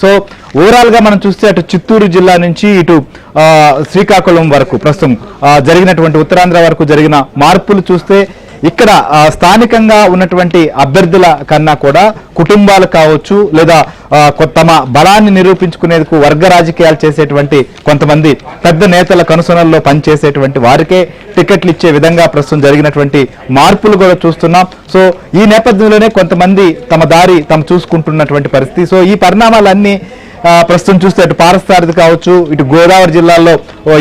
So overall గా మనం చూస్తే అటు చిత్తూరు జిల్లా నుంచి ఇటు శ్రీకాకుళం వరకు ప్రస్తుతం జరిగినటువంటి ఉత్తరాంధ్ర వరకు జరిగిన మార్పులు చూస్తే ఇక్కడ స్థానికంగా ఉన్నటువంటి అభ్యర్థుల కన్నా కూడా కుటుంబాలు కావచ్చు లేదా తమ బలాన్ని నిరూపించుకునేందుకు వర్గ రాజకీయాలు చేసేటువంటి కొంతమంది పెద్ద నేతల కనుసనల్లో పనిచేసేటువంటి వారికే టికెట్లు ఇచ్చే విధంగా ప్రస్తుతం జరిగినటువంటి మార్పులు కూడా చూస్తున్నాం. సో ఈ నేపథ్యంలోనే కొంతమంది తమ దారి తాము చూసుకుంటున్నటువంటి పరిస్థితి. సో ఈ పరిణామాలన్నీ ప్రస్తుతం చూస్తే అటు పారస్థారథి కావచ్చు, ఇటు గోదావరి జిల్లాలో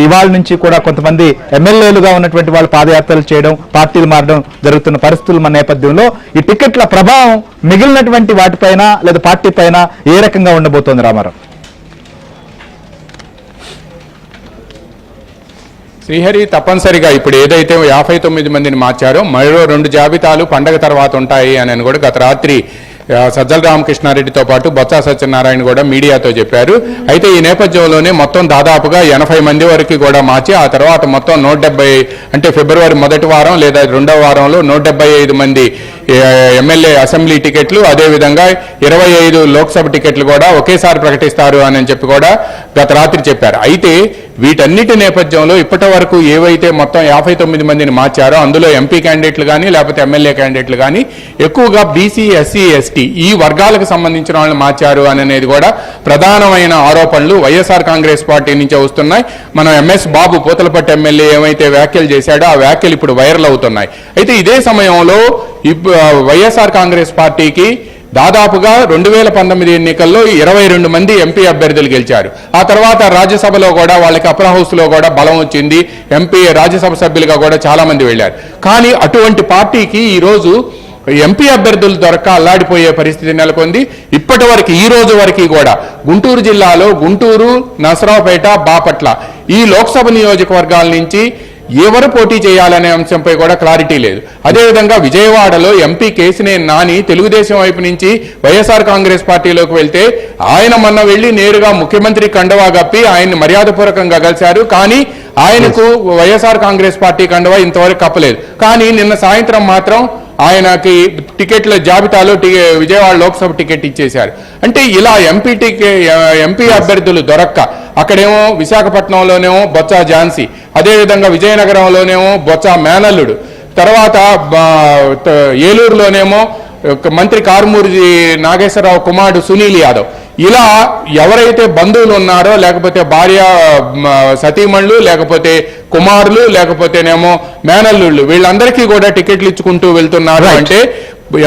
ఇవాళ నుంచి కూడా కొంతమంది ఎమ్మెల్యేలుగా ఉన్నటువంటి వాళ్ళు పాదయాత్రలు చేయడం, పార్టీలు మారడం జరుగుతున్న పరిస్థితుల మన నేపథ్యంలో ఈ టికెట్ల ప్రభావం మిగిలినటువంటి వాటిపైన లేదా పార్టీ పైన ఏ రకంగా ఉండబోతోంది రామారావు? శ్రీహరి, తప్పనిసరిగా ఇప్పుడు ఏదైతే 59 మందిని మార్చారో మరో 2 జాబితాలు పండగ తర్వాత ఉంటాయి అని కూడా గత రాత్రి సజ్జల రామకృష్ణారెడ్డితో పాటు బొత్స సత్యనారాయణ కూడా మీడియాతో చెప్పారు. అయితే ఈ నేపథ్యంలోనే మొత్తం దాదాపుగా 80 మంది వరకు కూడా మార్చి ఆ తర్వాత మొత్తం 170 అంటే ఫిబ్రవరి మొదటి వారం లేదా రెండవ వారంలో 175 మంది ఎమ్మెల్యే అసెంబ్లీ టికెట్లు, అదేవిధంగా 25 లోక్సభ టికెట్లు కూడా ఒకేసారి ప్రకటిస్తారు అని చెప్పి కూడా గత రాత్రి చెప్పారు. అయితే వీటన్నిటి నేపథ్యంలో ఇప్పటి వరకు ఏవైతే మొత్తం 59 మందిని మార్చారో అందులో ఎంపీ క్యాండిడేట్లు కానీ లేకపోతే ఎమ్మెల్యే క్యాండిడేట్లు కానీ ఎక్కువగా బీసీ, ఎస్సీ, ఎస్టీ ఈ వర్గాలకు సంబంధించిన వాళ్ళని మార్చారు అనేది కూడా ప్రధానమైన ఆరోపణలు వైఎస్ఆర్ కాంగ్రెస్ పార్టీ నుంచే వస్తున్నాయి. మనం ఎంఎస్ బాబు పూతలపట్టు ఎమ్మెల్యే ఏమైతే వ్యాఖ్యలు చేశాడో ఆ వ్యాఖ్యలు ఇప్పుడు వైరల్ అవుతున్నాయి. అయితే ఇదే సమయంలో వైఎస్ఆర్ కాంగ్రెస్ పార్టీకి దాదాపుగా 2019 ఎన్నికల్లో 22 మంది ఎంపీ అభ్యర్థులు గెలిచారు. ఆ తర్వాత రాజ్యసభలో కూడా వాళ్ళకి అప్పర్ హౌస్ లో కూడా బలం వచ్చింది. ఎంపీ రాజ్యసభ సభ్యులుగా కూడా చాలా మంది వెళ్ళారు. కానీ అటువంటి పార్టీకి ఈరోజు ఎంపీ అభ్యర్థులు దొరక్క అల్లాడిపోయే పరిస్థితి నెలకొంది. ఇప్పటి వరకు ఈ రోజు వరకు కూడా గుంటూరు జిల్లాలో గుంటూరు, నసరావుపేట, బాపట్ల ఈ లోక్సభ నియోజకవర్గాల నుంచి ఎవరు పోటీ చేయాలనే అంశంపై కూడా క్లారిటీ లేదు. అదేవిధంగా విజయవాడలో ఎంపీ కేసినేని నాని తెలుగుదేశం వైపు నుంచి వైఎస్ఆర్ కాంగ్రెస్ పార్టీలోకి వెళ్తే ఆయన మొన్న వెళ్లి నేరుగా ముఖ్యమంత్రి కండువా కప్పి ఆయన్ని మర్యాదపూర్వకంగా కలిశారు. కానీ ఆయనకు వైఎస్ఆర్ కాంగ్రెస్ పార్టీ కండువా ఇంతవరకు కప్పలేదు. కానీ నిన్న సాయంత్రం మాత్రం ఆయనకి టికెట్ల జాబితాలో విజయవాడ లోక్సభ టికెట్ ఇచ్చేశారు. అంటే ఇలా ఎంపీ అభ్యర్థులు దొరక్క అక్కడేమో విశాఖపట్నంలోనేమో బొత్స ఝాన్సీ, అదేవిధంగా విజయనగరంలోనేమో బొత్స మేనల్లుడు, తర్వాత ఏలూరులోనేమో మంత్రి కారుమూరి నాగేశ్వరరావు కుమారుడు సునీల్ యాదవ్, ఇలా ఎవరైతే బంధువులు ఉన్నారో లేకపోతే భార్య సతీమణులు లేకపోతే కుమారులు లేకపోతేనేమో మేనల్లుళ్ళు వీళ్ళందరికీ కూడా టికెట్లు ఇచ్చుకుంటూ వెళ్తున్నారు. అంటే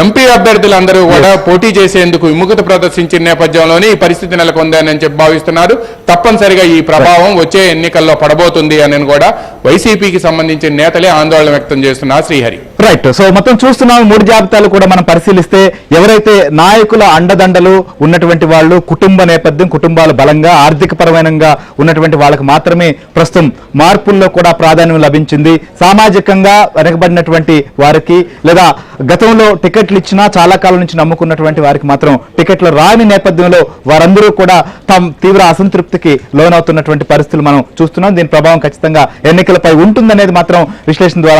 ఎంపీ అభ్యర్థులందరూ కూడా పోటీ చేసేందుకు విముఖత ప్రదర్శించిన నేపథ్యంలోనే ఈ పరిస్థితి నెలకొందని చెప్పి భావిస్తున్నారు. తప్పనిసరిగా ఈ ప్రభావం వచ్చే ఎన్నికల్లో పడబోతుంది అని కూడా వైసీపీకి సంబంధించిన నేతలే ఆందోళన వ్యక్తం చేస్తున్నారు. శ్రీహరి, రైట్. సో మొత్తం చూస్తున్నాం 3 జాబితాలు కూడా మనం పరిశీలిస్తే ఎవరైతే నాయకుల అండదండలు ఉన్నటువంటి వాళ్ళు, కుటుంబ నేపథ్యం, కుటుంబాలు బలంగా ఆర్థిక పరమైనంగా ఉన్నటువంటి వాళ్ళకి మాత్రమే ప్రస్తుతం మార్పుల్లో కూడా ప్రాధాన్యం లభించింది. సామాజికంగా వెనకబడినటువంటి వారికి లేదా గతంలో టికెట్లు ఇచ్చినా చాలా కాలం నుంచి నమ్ముకున్నటువంటి వారికి మాత్రం టికెట్లు రాని నేపథ్యంలో వారందరూ కూడా తమ తీవ్ర అసంతృప్తికి లోనవుతున్నటువంటి పరిస్థితులు మనం చూస్తున్నాం. దీని ప్రభావం ఖచ్చితంగా ఎన్నికలపై ఉంటుందనేది మాత్రం విశ్లేషణ ద్వారా